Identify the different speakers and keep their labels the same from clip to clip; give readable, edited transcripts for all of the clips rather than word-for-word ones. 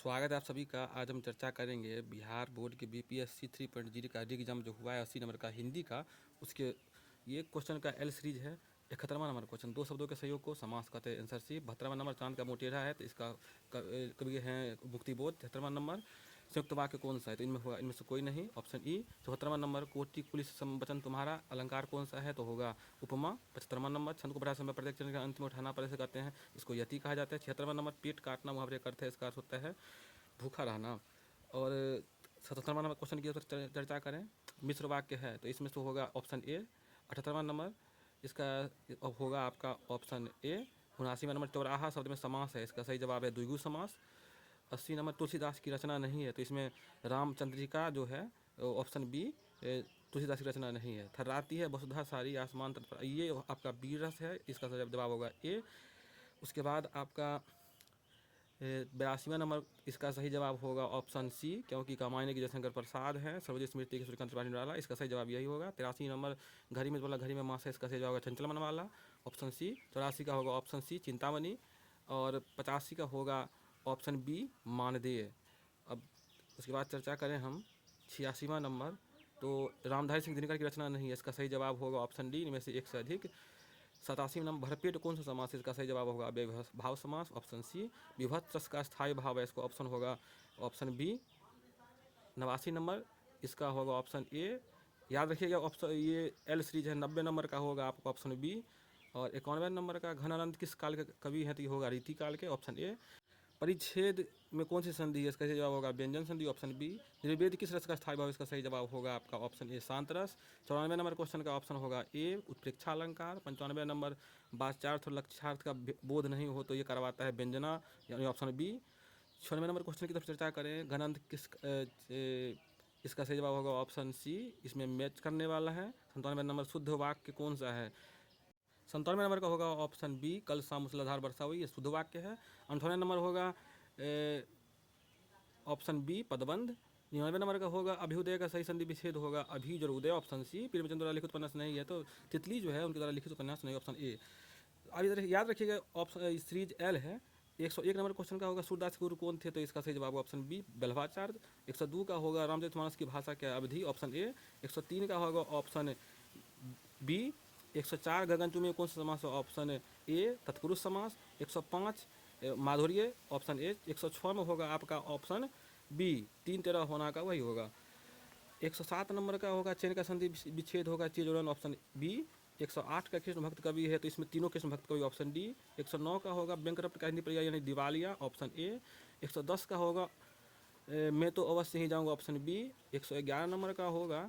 Speaker 1: स्वागत है आप सभी का। आज हम चर्चा करेंगे बिहार बोर्ड के बीपीएससी 3.0 का एग्जाम जो हुआ है 80 नंबर का हिंदी का, उसके ये क्वेश्चन का एल सीरीज है। 71वां नंबर क्वेश्चन, दो शब्दों के सहयोग को समास कहते हैं, आंसर सी। 72वां नंबर चांद का मोटेरा है तो इसका कवि है मुक्तिबोध। 73वां नंबर संयुक्त वाक्य कौन सा है तो इनमें से कोई नहीं, ऑप्शन ई। 74वां नंबर कोटि पुलिस वचन तुम्हारा अलंकार कौन सा है तो होगा उपमा। 75वां नंबर छंद को बढ़ा समय प्रत्येक चरण के अंत में उठाना पड़े से कहते हैं, इसको यति कहा जाता है। 76वां नंबर पेट काटना मुहावरे करते हैं, इसका अर्थ होता है भूखा रहना। और 77वां नंबर क्वेश्चन की ऊपर चर्चा करें, मिश्र वाक्य है तो इसमें से होगा ऑप्शन ए। 78वां नंबर इसका होगा आपका ऑप्शन ए। 79वां नंबर चौराहा शब्द में समास है, इसका सही जवाब है द्विगु समास। 80 नंबर तुलसीदास की रचना नहीं है तो इसमें रामचंद्रिका जो है ऑप्शन बी तुलसीदास की रचना नहीं है। थर्राती है वसुधा सारी आसमान तट पर, ये आपका बी रस है, इसका सही जवाब होगा ए। उसके बाद आपका 82वां नंबर इसका सही जवाब होगा ऑप्शन सी, क्योंकि कामायनी की जयशंकर प्रसाद है, सर्वोदय स्मृति के सूर्यकांत त्रिपाठी निराला, इसका सही जवाब यही होगा। 83 नंबर घड़ी में बोला घड़ी में मास है, इसका सही जवाब होगा चंचल मन वाला, ऑप्शन सी। 84 का होगा ऑप्शन सी चिंतामणि। और 85 का होगा ऑप्शन बी मानदेय। अब उसके बाद चर्चा करें हम 86वां नंबर, तो रामधारी सिंह दिनकर की रचना नहीं है, इसका सही जवाब होगा ऑप्शन डी, इनमें से एक से अधिक। 87 नंबर भरपेट कौन सा समास है, इसका सही जवाब होगा भाव समास, ऑप्शन सी। विभक्त रस का स्थायी भाव है, इसको ऑप्शन होगा ऑप्शन बी। 89 नंबर इसका होगा ऑप्शन ए। याद रखिएगा ऑप्शन ये एल सीरीज है, 90 नंबर का होगा आपका ऑप्शन बी। और 91 नंबर का घनानंद किस काल के कवि है तो ये होगा रीति काल के, ऑप्शन ए। परिच्छेद में कौन सी संधि है, इसका सही जवाब होगा व्यंजन संधि, ऑप्शन बी। निर्वेद किस रस का स्थायी भाव, इसका सही जवाब होगा आपका ऑप्शन ए शांत रस। 94 नंबर क्वेश्चन का ऑप्शन होगा ए उत्प्रेक्षा अलंकार। 95 नंबर वाच्यार्थ और लक्ष्यार्थ का बोध नहीं हो तो ये करवाता है व्यंजना, यानी ऑप्शन बी। 96 नंबर क्वेश्चन की तरफ चर्चा करें, घनानंद किस इसका सही जवाब होगा ऑप्शन सी, इसमें मैच करने वाला है। 97 नंबर शुद्ध वाक्य कौन सा है, 97 नंबर का होगा ऑप्शन बी, कल शाम मूसलाधार वर्षा हुई, ये शुद्ध वाक्य है। 98 नंबर होगा ऑप्शन बी पदबंध। 99 नंबर का होगा अभ्युदय का सही संधि विच्छेद होगा अभिज और उदय, ऑप्शन सी। प्रेमचंद द्वारा लिखित उपन्यास नहीं है तो तितली जो है उनके द्वारा लिखित उपन्यास नहीं, ऑप्शन ए। अब याद रखिएगा ऑप्शन सीरीज एल है। 101 नंबर क्वेश्चन का होगा सूरदास गुरु कौन थे तो इसका सही जवाब ऑप्शन बी बल्लभाचार्य। 102 का होगा रामचरितमानस की भाषा क्या अवधि, ऑप्शन ए। 103 का होगा ऑप्शन बी। 104 गगनचुंबी में कौन सा समास है, ऑप्शन ए तत्पुरुष समास। 105 माधुर्य, ऑप्शन ए। 106 में होगा आपका ऑप्शन बी 3-13 होना का वही होगा। 107 नंबर का होगा चयन का संधि विच्छेद होगा चिजोड़न, ऑप्शन बी। 108 का कृष्ण भक्त कवि है तो इसमें तीनों कृष्ण भक्त कवि, ऑप्शन डी। 109 का होगा बैंकरप्ट का हिंदी पर्याय यानी दिवालिया, ऑप्शन ए। 110 का होगा मैं तो अवश्य ही जाऊंगा, ऑप्शन बी। 111 नंबर का होगा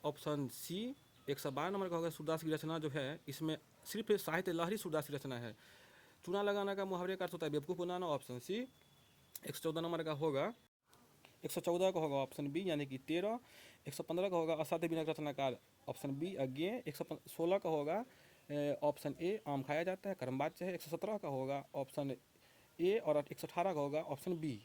Speaker 1: ऑप्शन सी। 112 नंबर का होगा सूरदास की रचना जो है इसमें सिर्फ साहित्य लहरी सूरदास की रचना है। चूना लगाना का मुहावरे का अर्थ होता है बेवकूफ़ बनाना, ऑप्शन सी। 114 नंबर का होगा 114 का होगा ऑप्शन बी यानी कि 13। 115 का होगा असाध्य बिना रचनाकार, ऑप्शन बी अज्ञेय। 116 का होगा ऑप्शन ए आम खाया जाता है कर्मवाच्य है। 117 का होगा ऑप्शन ए और 118 का होगा ऑप्शन बी।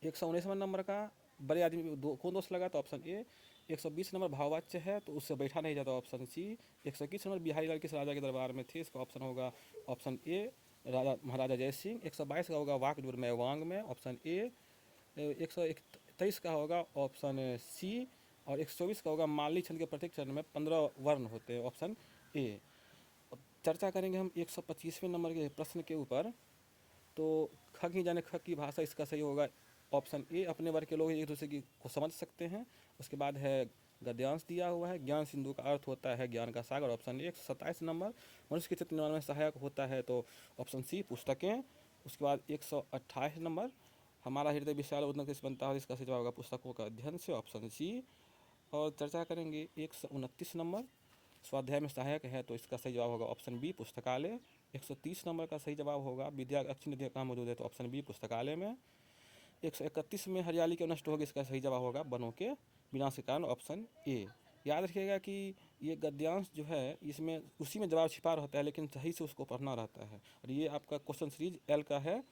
Speaker 1: 119वां नंबर का बड़े आदमी कौन दोस्त लगा तो ऑप्शन ए। 120 नंबर भाववाच्य है तो उससे बैठा नहीं जाता, ऑप्शन सी। 121 नंबर बिहारी लाल किस राजा के दरबार में थे, इसका ऑप्शन होगा ऑप्शन ए राजा महाराजा जय सिंह। 122 का होगा वाक जुर्म वांग में, ऑप्शन ए। 123 का होगा ऑप्शन सी। और 124 का होगा माली छंद के प्रत्येक चरण में 15 वर्ण होते हैं, ऑप्शन ए। अब चर्चा करेंगे हम 125वें नंबर के प्रश्न के ऊपर, तो खग ही जाने खग की भाषा, इसका सही होगा ऑप्शन ए। अपने वर्ग के लोग एक दूसरे की को समझ सकते हैं। उसके बाद है गद्यांश दिया हुआ है, ज्ञान सिंधु का अर्थ होता है ज्ञान का सागर, ऑप्शन ए। 127 नंबर मनुष्य के चित्र निर्माण में सहायक होता है तो ऑप्शन सी पुस्तकें। उसके बाद 128 नंबर हमारा हृदय विशाल उन्नत से बनता है, इसका सही जवाब होगा पुस्तकों का अध्ययन से, ऑप्शन सी। और चर्चा करेंगे 129 नंबर स्वाध्याय में सहायक है तो इसका सही जवाब होगा ऑप्शन बी पुस्तकालय। 130 नंबर का सही जवाब होगा विद्या अच्छी नदियाँ कहाँ मौजूद है तो ऑप्शन बी पुस्तकालय में। 131 में हरियाली क्यों नष्ट होगी, इसका सही जवाब होगा वनों के विनाश के कारण, ऑप्शन ए। याद रखिएगा कि ये गद्यांश जो है इसमें उसी में जवाब छिपा रहता है लेकिन सही से उसको पढ़ना रहता है, और ये आपका क्वेश्चन सीरीज एल का है,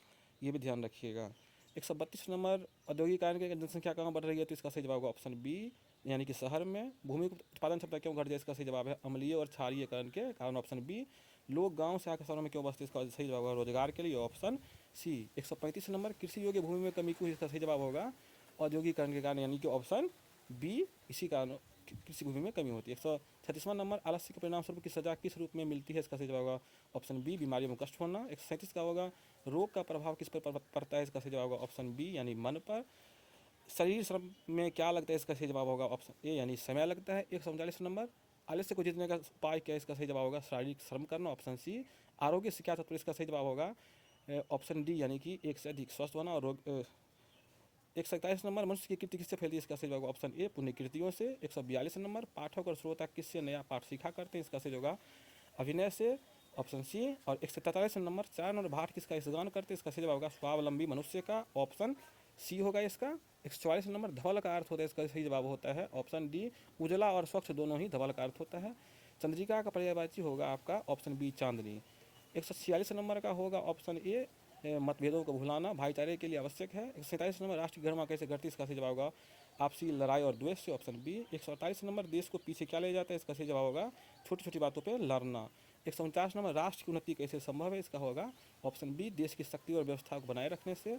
Speaker 1: ये भी ध्यान रखिएगा। 132 नंबर, औद्योगिकरण के जनसंख्या कहाँ बढ़ रही है, तो इसका सही जवाब होगा ऑप्शन बी यानी कि शहर में। भूमि उत्पादन क्षमता क्यों घट जाए, इसका सही जवाब है अम्लीय और क्षारीयकरण के कारण, ऑप्शन बी। लोग गांव से आकर शहरों में क्यों बसते, इसका सही जवाब होगा रोजगार के लिए, ऑप्शन सी। 135 नंबर, कृषि योग्य भूमि में कमी क्यों, इसका सही जवाब होगा औद्योगिकरण के कारण यानी कि ऑप्शन बी, इसी कारण कृषि भूमि में कमी होती है। 136वां नंबर, आलस्य के परिणाम स्वरूप की सजा किस रूप में मिलती है, इसका सही जवाब होगा ऑप्शन बी बीमारियों में कष्ट होना। 137 का होगा रोग का प्रभाव किस पर पड़ता है, इसका सही जवाब होगा ऑप्शन बी यानी मन पर। शरीर श्रम में क्या लगता है, इसका सही जवाब होगा ऑप्शन ए यानी समय लगता है। 139 नंबर, आलस्य को जीतने का उपाय क्या है, इसका सही जवाब होगा शारीरिक श्रम करना, ऑप्शन सी। आरोग्य से क्या तत्व, इसका सही जवाब होगा ऑप्शन डी यानी कि एक से अधिक स्वस्थ होना और रोग। 127 नंबर, मनुष्य की कीर्ति किससे फैलती है, इसका सही जवाब ऑप्शन ए पुण्य कीर्तियों से। 142 नंबर, पाठक और श्रोता किससे नया पाठ सीखा करते हैं, इसका सही होगा अभिनय से, ऑप्शन सी। और 143 नंबर, चारण और भाट किसका स्गान करते हैं, इसका सही जवाब होगा स्वावलंबी मनुष्य का, ऑप्शन सी होगा इसका। 144 नंबर, धवल का अर्थ होता है, इसका सही जवाब होता है ऑप्शन डी उजला और स्वच्छ दोनों ही धवल का अर्थ होता है। चंद्रिका का पर्यायवाची होगा आपका ऑप्शन बी चांदनी। 146 नंबर का होगा ऑप्शन ए मतभेदों को भुलाना भाईचारे के लिए आवश्यक है। 147 नंबर, राष्ट्र की गरिमा कैसे घटती, इसका सही जवाब होगा आपसी लड़ाई और द्वेष से, ऑप्शन बी। 148 नंबर, देश को पीछे क्या ले जाता है, इसका सही जवाब होगा छोटी छोटी बातों पर लड़ना। 149 नंबर, राष्ट्र की उन्नति कैसे संभव है, इसका होगा ऑप्शन बी देश की शक्ति और व्यवस्था को बनाए रखने से।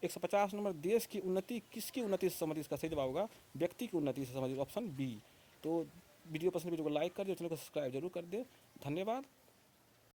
Speaker 1: 150 नंबर, देश की उन्नति किसकी उन्नति से संबंधित, इसका सही जवाब होगा व्यक्ति की उन्नति से संबंधित, ऑप्शन बी। तो वीडियो पसंद, वीडियो को लाइक कर दे, चैनल को सब्सक्राइब जरूर कर दे। धन्यवाद।